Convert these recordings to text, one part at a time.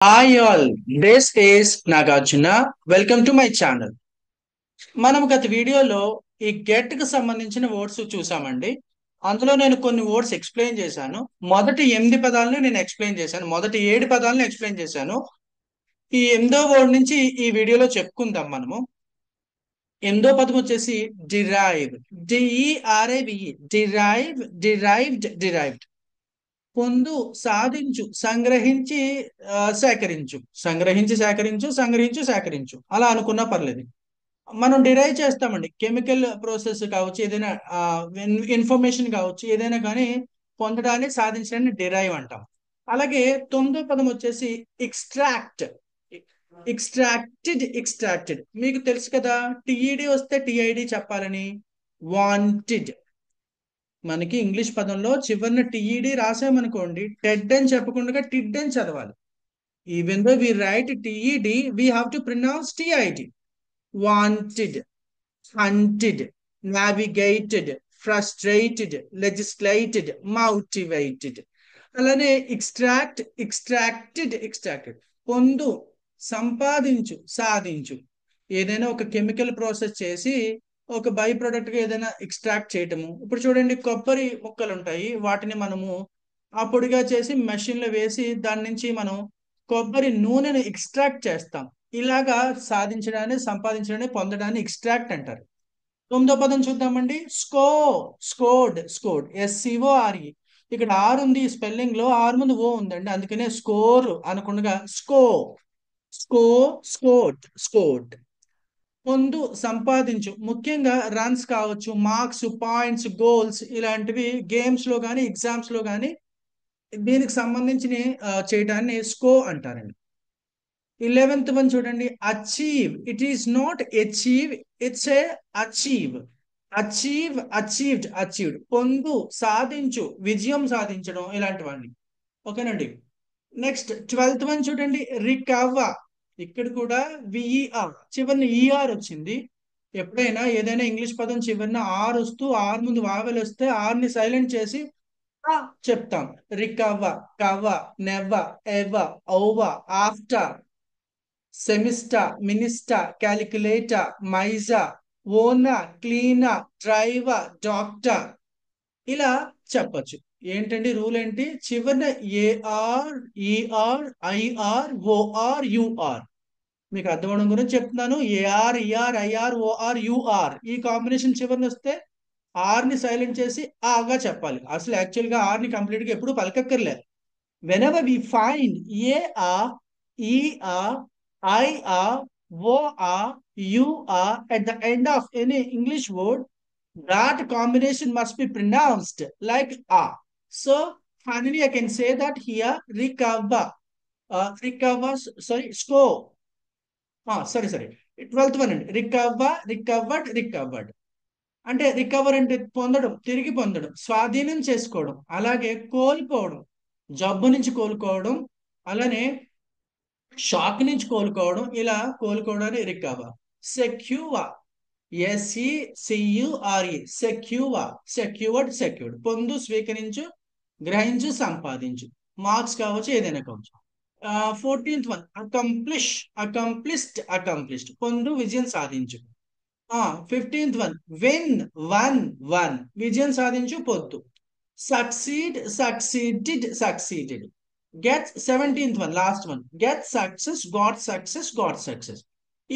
Hi all, this is Nagarjuna. Welcome to my channel. మనం గత వీడియోలో ఈ గెట్ కి సంబంధించిన వర్డ్స్ చూసామండి. అందులో నేను కొన్ని వర్డ్స్ ఎక్స్ప్లెయిన్ చేశాను. మొదటి 8 పదాలను నేను ఎక్స్ప్లెయిన్ చేశాను. మొదటి 7 పదాలను ఎక్స్ప్లెయిన్ చేశాను. ఈ 8వ వర్డ్ నుంచి ఈ వీడియోలో చెప్పుకుందాం మనము. 8వ పదం వచ్చేసి డిరైవ్. డిఈఆర్ఐవిఈ. Derive, derived. పొందు, సాధించు, సంగ్రహించి, సేకరించు, సంగ్రహించి సేకరించు, సంగ్రహించు సేకరించు, అలా అనుకున్నా పర్లేదు. మనం డిరైవ్ చేస్తామండి. కెమికల్ ప్రాసెస్ కావచ్చు, ఏదైనా ఇన్ఫర్మేషన్ కావచ్చు, ఏదైనా కానీ పొందడాన్ని, సాధించడాన్ని డిరైవ్ అంటాం. అలాగే 9వ పదం వచ్చేసి ఎక్స్ట్రాక్ట్. ఎక్స్ట్రాక్టెడ్ మీకు తెలుసు కదా, టిఈడి వస్తే టిఐడి చెప్పాలని. వాంటెడ్. మనకి ఇంగ్లీష్ పదంలో చివరిన టిఈడి రాసామనుకోండి, టెడ్ అని చెప్పకుండా టిడ్ అని చదవాలి. Even though we write TED, we have to pronounce TID. Wanted, hunted, navigated, frustrated, legislated, motivated. అలానే ఎక్స్ట్రాక్టెడ్. పొందు, సంపాదించు, సాధించు. ఏదైనా ఒక కెమికల్ ప్రాసెస్ చేసి ఒక బై ప్రొడక్ట్ గా ఏదైనా ఎక్స్ట్రాక్ట్ చేయటము. ఇప్పుడు చూడండి, కొబ్బరి ముక్కలు ఉంటాయి, వాటిని మనము ఆ పొడిగా చేసి మెషిన్ లో వేసి దాని నుంచి మనం కొబ్బరి నూనెను ఎక్స్ట్రాక్ట్ చేస్తాం. ఇలాగా సాధించడాన్ని, సంపాదించడాన్ని, పొందడాన్ని ఎక్స్ట్రాక్ట్ అంటారు. 9వ పదం చూద్దామండి. స్కోర్డ్. SCORE. ఇక్కడ ఆర్ ఉంది, స్పెల్లింగ్ లో ఆర్ ముందు ఓ ఉందండి, అందుకనే స్కోర్ అనకుండా స్కోర్డ్. పొందు, సంపాదించు. ముఖ్యంగా రన్స్ కావచ్చు, మార్క్స్, పాయింట్స్, గోల్స్, ఇలాంటివి గేమ్స్ లో కానీ ఎగ్జామ్స్ లో కానీ దీనికి సంబంధించిన చేయడాన్ని స్కో అంటారండి. 11th వన్ చూడండి. Achieve. It is not achieve, it's a achieve. Achieved. పొందు, సాధించు, విజయం సాధించడం, ఇలాంటివన్నీ. ఓకేనండి. నెక్స్ట్ 12th వన్ చూడండి. రికవర్. ఇక్కడ కూడా విఈఆర్, చివరిని ఈఆర్ వచ్చింది. ఎప్పుడైనా ఏదైనా ఇంగ్లీష్ పదం చివరిన ఆర్ వస్తూ ఆర్ ముందు వావెల్ వస్తే ఆర్ ని సైలెంట్ చేసి ఆ చెప్తాం. Recover, cover, never, ever, over, after, semester, minister, calculator, miser, owner, cleaner, driver, doctor, ఇలా చెప్పచ్చు. ఏంటండి రూల్ ఏంటి? చివరిన AR, ER, IR, OR, UR. మీకు అర్థం అవడం గురించి చెప్తున్నాను. AR, ER, IR, OR, UR ఈ కాంబినేషన్ చివరిని వస్తే ఆర్ ని సైలెంట్ చేసి ఆగా చెప్పాలి. అసలు యాక్చువల్ గా ఆర్ ని కంప్లీట్ గా ఎప్పుడు పలకక్కర్లేదు. whenever we find AR, ER, IR, OR, UR at the end of any English word, that combination must be pronounced like R. So finally, I can say that here recover, score. Sorry. 12th one అండి. Recovered. అంటే recover అంటే పొందడం, తిరిగి పొందడం, స్వాధీనం చేసుకోవడం. అలాగే కోల్పోవడం, జబ్బు నుంచి కోలుకోవడం. అలానే షాక్ నుంచి కోలుకోవడం. ఇలా కోలుకోవడాన్ని రికవర్. సెక్యూర్. SECURE. సెక్యూర్డ్. పొందు, స్వీకరించు, గ్రహించు, సంపాదించు. మార్క్స్ కావచ్చు, ఏదైనా కావచ్చు. 14th one. అకంప్లిష్డ్. పొందు, విజయం సాధించు. 15th one. వన్. విజయం సాధించు, పొద్దు. Succeeded. Get. 17th one, last one. Get success, got success.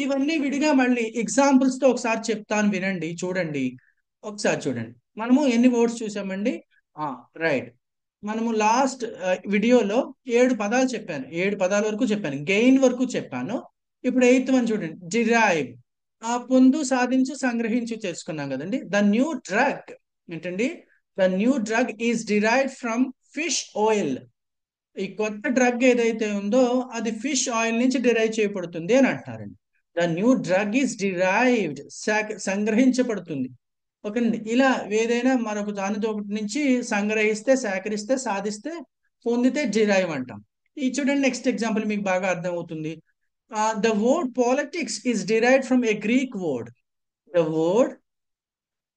ఇవన్నీ విడిగా మళ్ళీ ఎగ్జాంపుల్స్ తో ఒకసారి చెప్తాను, వినండి, చూడండి. ఒకసారి చూడండి. మనము ఎన్ని వర్డ్స్ చూసామండి? రైట్. మనము లాస్ట్ వీడియోలో 7 పదాలు చెప్పాను. 7 పదాల వరకు చెప్పాను, గెయిన్ వరకు చెప్పాను. ఇప్పుడు 8th వన్ చూడండి. డిరైవ్. పొందు, సాధించు, సంగ్రహించు చేసుకున్నాం కదండి. ద న్యూ డ్రగ్ ఏంటండి? The new drug is derived from fish oil. ఈ కొత్త డ్రగ్ ఏదైతే ఉందో అది ఫిష్ ఆయిల్ నుంచి డిరైవ్ చేయబడుతుంది అని అంటారండి. The new drug is derived, సంగ్రహించబడుతుంది. ఓకేనండి. ఇలా ఏదైనా మరొక దానితో నుంచి సంగ్రహిస్తే, సేకరిస్తే, సాధిస్తే, పొందితే డిరైవ్ అంటాం. ఈ చూడండి, నెక్స్ట్ ఎగ్జాంపుల్ మీకు బాగా అర్థం అవుతుంది. The word politics is derived from A Greek word. The word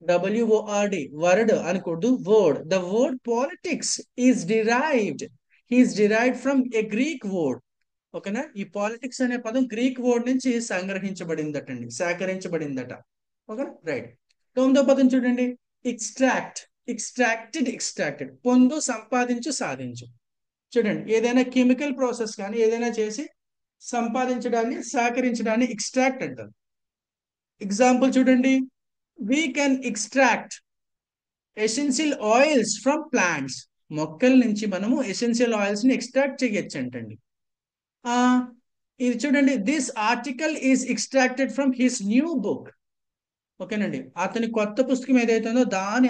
WORD, word అనకూడదు, word. The word politics is derived from a Greek word. ఓకేనా. ఈ పాలిటిక్స్ అనే పదం గ్రీక్ వర్డ్ నుంచి సంగ్రహించబడిందటండి, సేకరించబడిందట. Okay right. 9వ పదం చూడండి, ఎక్స్ట్రాక్ట్. ఎక్స్ట్రాక్టెడ్ పొందు, సంపాదించు, సాధించు. చూడండి, ఏదైనా కెమికల్ ప్రాసెస్ కానీ ఏదైనా చేసి సంపాదించడాన్ని, సేకరించడాన్ని ఎక్స్ట్రాక్ట్ అంటారు. ఎగ్జాంపుల్ చూడండి, we can extract essential oils from plants. మొక్కల నుంచి మనము ఎసెన్షియల్ ఆయిల్స్ ని ఎక్స్ట్రాక్ట్ చేయొచ్చు అంటండి. ఆ ఇది చూడండి, this article is extracted from his new book. ఓకేనండి, అతని కొత్త పుస్తకం ఏదైతే ఉందో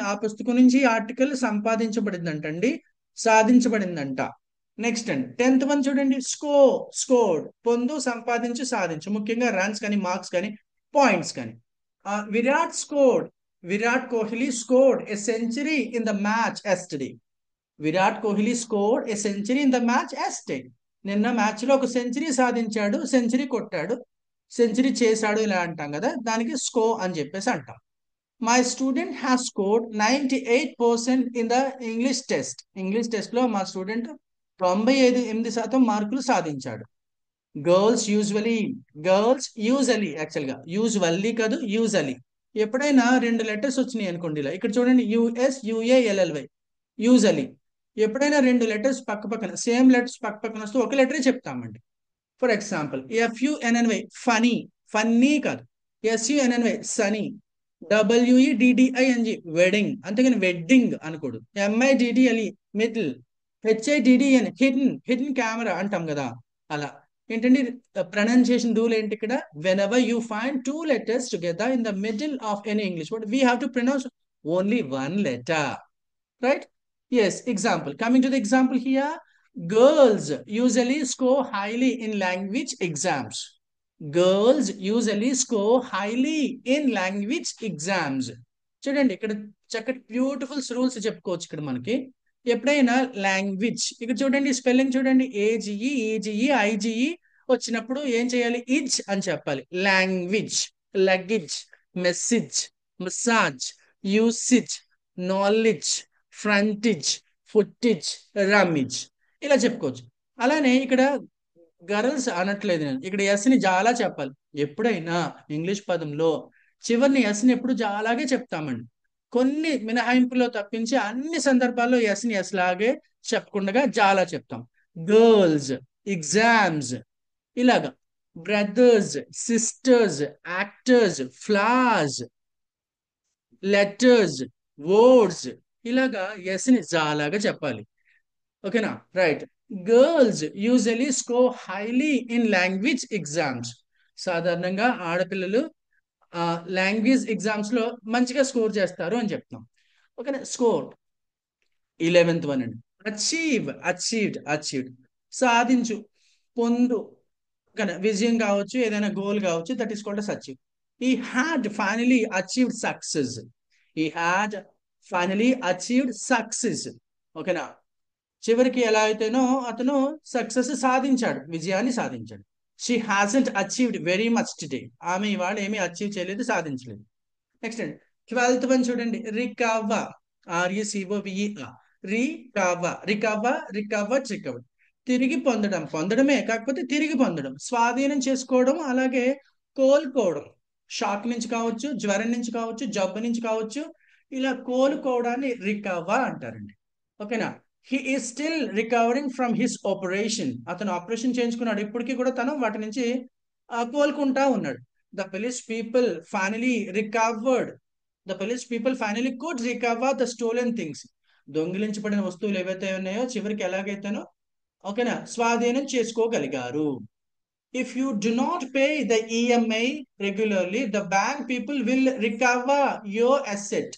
ఆ పుస్తకం నుంచి ఆర్టికల్ సంపాదించబడిందంటండి, సాధించబడిందంట. నెక్స్ట్ అండి 10th వన్ చూడండి, స్కోర్డ్ పొందు, సంపాదించు, సాధించు. ముఖ్యంగా రన్స్ కానీ, మార్క్స్ కానీ, పాయింట్స్ కానీ. Virat scored, Virat Kohli scored a century in the match yesterday. Virat Kohli scored a century in the match yesterday. నిన్న మ్యాచ్ లో ఒక సెంచరీ సాధించాడు, సెంచరీ కొట్టాడు, సెంచరీ చేశాడు, ఇలా అంటాం కదా, దానికి స్కో అని చెప్పేసి అంటాం. My student has scored 98% in the English test. English test లో మా స్టూడెంట్ 98% మార్కులు సాధించాడు. గర్ల్స్ యూజువలీ యాక్చువల్ గా యూజువల్లీ కాదు, యూజువలీ. ఎప్పుడైనా రెండు లెటర్స్ వచ్చినాయి అనుకోండి, ఇలా ఇక్కడ చూడండి, USUALLY, యూజువలీ. ఎప్పుడైనా రెండు లెటర్స్ పక్క పక్కన, సేమ్ లెటర్స్ పక్క పక్కన వస్తే ఒక లెటరే చెప్తామండి. For example, FUNNY funny, funny కాదు. SUNNY sunny. WEDDING వెడ్డింగ్, అంతేగాని వెడ్డింగ్ అనకూడదు. MIDDLE middle. HIDDN hidden, hidden camera అంటాం కదా, అలా. ఏంటండి ప్రొనౌన్సియేషన్ రూల్ ఏంటి ఇక్కడ, whenever you find two letters together in the middle of any English word, we have to pronounce only one letter. Right? Yes, example. Coming to the example here, girls usually score highly in language exams. Girls usually score highly in language exams. చూడండి, ఇక్కడ చక్కటి beautiful rules చెప్పుకోవచ్చు ఇక్కడ మనకి. ఎప్పుడైనా language, ఇక్కడ చూడండి spelling చూడండి, AGE EGE IGE వచ్చినప్పుడు ఏం చేయాలి, ఇజ్ అని చెప్పాలి. Language, luggage, message, massage, usage, knowledge, frontage, footage, rummage, ఇలా చెప్పుకోవచ్చు. అలానే ఇక్కడ గర్ల్స్ అనట్లేదు నేను, ఇక్కడ ఎస్ని చాలా చెప్పాలి. ఎప్పుడైనా ఇంగ్లీష్ పదంలో చివరిని ఎస్ని ఎప్పుడు జాలాగే చెప్తామండి. కొన్ని మినహాయింపులో తప్పించి అన్ని సందర్భాల్లో ఎస్ని ఎస్ లాగే చెప్పకుండా చాలా చెప్తాం. గర్ల్స్, ఎగ్జామ్స్, ఇలాగా. Brothers, sisters, actors, flowers, letters, words, ఇలాగా ఎస్ని జాలాగా చెప్పాలి. ఓకేనా right. Girls usually score highly in language exams. సాధారణంగా ఆడపిల్లలు లాంగ్వేజ్ ఎగ్జామ్స్ లో మంచిగా స్కోర్ చేస్తారు అని చెప్తాం. ఓకేనా. స్కోర్ 11th వన్ అండి, అచీవ్డ్ సాధించు, పొందు. విజయం కావచ్చు, ఏదైనా గోల్ కావచ్చు, దట్ ఈస్ కాల్డ్ అచీవ్. ఈ హ్యాడ్ ఫైనలీ అచీవ్డ్ సక్సెస్. ఈ హ్యాడ్ ఫైనలీ అచీవ్డ్ సక్సెస్. ఓకేనా. చివరికి ఎలా అయితేనో అతను సక్సెస్ సాధించాడు, విజయాన్ని సాధించాడు. She hasn't achieved very much today. ఆమె ఇవాళ ఏమీ అచీవ్ చేయలేదు, సాధించలేదు. నెక్స్ట్ అండి 12th వన్ చూడండి, రికవర్. రికవర్. తిరిగి పొందడం, పొందడమే కాకపోతే తిరిగి పొందడం, స్వాధీనం చేసుకోవడం, అలాగే కోలుకోవడం. షాక్ నుంచి కావచ్చు, జ్వరం నుంచి కావచ్చు, జబ్బు నుంచి కావచ్చు, ఇలా కోలుకోవడాన్ని రికవర్ అంటారండి. ఓకేనా. He is still recovering from his operation. అతను ఆపరేషన్ చేయించుకున్నాడు, ఇప్పటికీ కూడా తను వాటి నుంచి కోలుకుంటా ఉన్నాడు. The police people finally recovered. The police people finally could recover the stolen things. దొంగిలించబడిన వస్తువులు ఏవైతే ఉన్నాయో చివరికి ఎలాగైతేనో ఓకేనా స్వాధీనం చేసుకోగలిగారు. If you do not pay the EMI regularly, the bank people will recover your asset.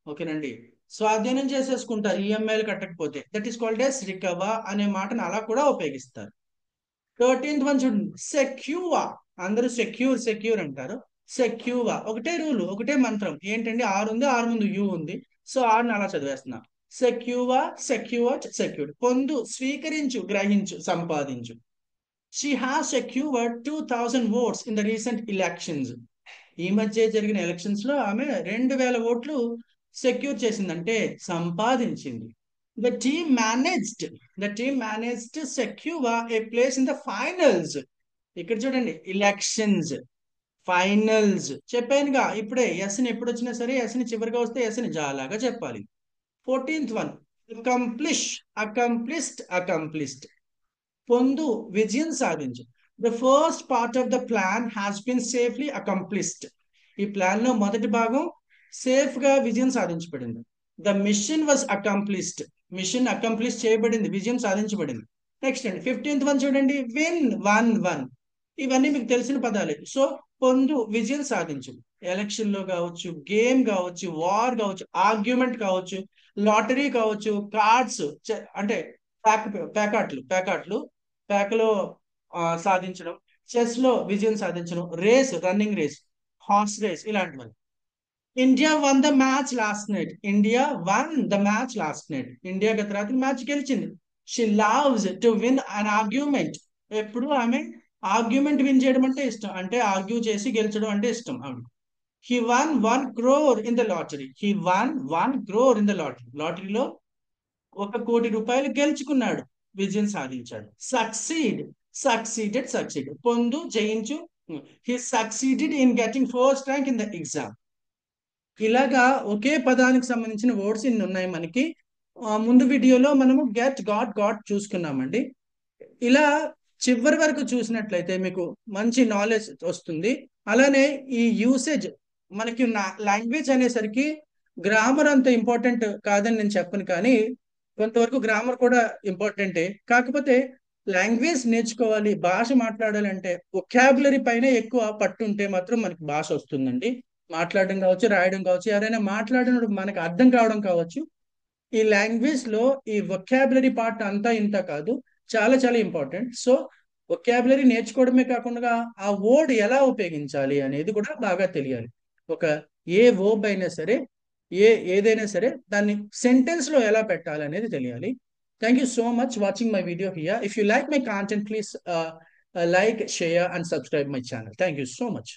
ఓకేనండి, స్వాధీనం చేసేసుకుంటారు EMIలు కట్టకపోతే. That is called as recover అనే మాటను అలా కూడా ఉపయోగిస్తారు. 13th వన్ చూడండి, సెక్యూర్. అందరూ సెక్యూర్ అంటారు. సెక్యూర్ ఒకటే రూల్, ఒకటే మంత్రం. ఏంటండి, ఆర్ ఉంది, ఆర్ ముందు యూ ఉంది, సో ఆర్ని అలా చదివేస్తున్నా. సెక్యూర్డ్ పొందు, స్వీకరించు, గ్రహించు, సంపాదించు. She has secured 2000 votes in the recent elections. ఈ మధ్య జరిగిన ఎలక్షన్స్ లో ఆమె 2000 ఓట్లు సెక్యూర్ చేసిందంటే సంపాదించింది. The team the team manage to secure A place in the finals. ఇక్కడ చూడండి, ఎలక్షన్స్, ఫైనల్స్ చెప్పానుగా ఇప్పుడే. ఎస్ని ఎప్పుడు వచ్చినా సరే ఎస్ని చివరిగా వస్తే ఎస్ని జాలాగా చెప్పాలి. 14th one, accomplish, accomplished. పొందు, విజయం సాధించు. The first part of the plan has been safely accomplished. ఈ ప్లాన్ లో మొదటి భాగం సేఫ్ గా విజయం సాధించబడింది. The mission was accomplished. Mission accomplish చేయబడింది, విజయం సాధించబడింది. నెక్స్ట్ అండి 15th వన్ చూడండి, విన్, వన్. ఇవన్నీ మీకు తెలిసిన పదాలే. సో పొందు, విజయం సాధించు. ఎలక్షన్ లో కావచ్చు, గేమ్ కావచ్చు, వార్ కావచ్చు, ఆర్గ్యుమెంట్ కావచ్చు, లాటరీ కావచ్చు, కార్డ్స్ అంటే ప్యాకలో సాధించడం, చెస్ లో విజయం సాధించడం, race, running race, horse race, ఇలాంటివన్నీ. India won the match last night. India గత రాత్రి మ్యాచ్ గెలిచింది. She loves to win an argument. ఎప్పుడు ఆమె ఆర్గ్యుమెంట్ విన్ చేయడం అంటే ఇష్టం, అంటే ఆర్గ్యూ చేసి గెలిచడం అంటే ఇష్టం ఆవిడ. He won 1 crore in the lottery. లాటరీలో 1 కోటి రూపాయలు గెలుచుకున్నాడు, విజయం సాధించాడు. సక్సీడ్. పొందు, జయించు. He succeeded in getting first rank in the exam. ఇలాగా ఒకే పదానికి సంబంధించిన వర్డ్స్ ఇన్ని ఉన్నాయి మనకి. ముందు వీడియోలో మనము గెట్, గాట్ చూసుకున్నామండి. ఇలా చివరి వరకు చూసినట్లయితే మీకు మంచి నాలెడ్జ్ వస్తుంది. అలానే ఈ యూసేజ్, మనకి లాంగ్వేజ్ అనేసరికి గ్రామర్ అంత ఇంపార్టెంట్ కాదని నేను చెప్పను, కానీ కొంతవరకు గ్రామర్ కూడా ఇంపార్టెంటే. కాకపోతే లాంగ్వేజ్ నేర్చుకోవాలి, భాష మాట్లాడాలంటే వొకాబులరీ పైన ఎక్కువ పట్టు ఉంటే మాత్రం మనకి భాష వస్తుందండి. మాట్లాడడం కావచ్చు, రాయడం కావచ్చు, ఎవరైనా మాట్లాడినప్పుడు మనకు అర్థం కావడం కావచ్చు. ఈ లాంగ్వేజ్ లో ఈ వొకాబులరీ పార్ట్ అంతా ఇంత కాదు, చాలా చాలా ఇంపార్టెంట్. సో వొకాబులరీ నేర్చుకోవడమే కాకుండా ఆ వర్డ్ ఎలా ఉపయోగించాలి అనేది కూడా బాగా తెలియాలి. ఒక ఏ వర్బ్ అయినా సరే, ఏదైనా సరే దాన్ని సెంటెన్స్ లో ఎలా పెట్టాలి అనేది తెలియాలి. Thank you so much watching my video here. If you like my content, please like, share and subscribe my channel. Thank you so much.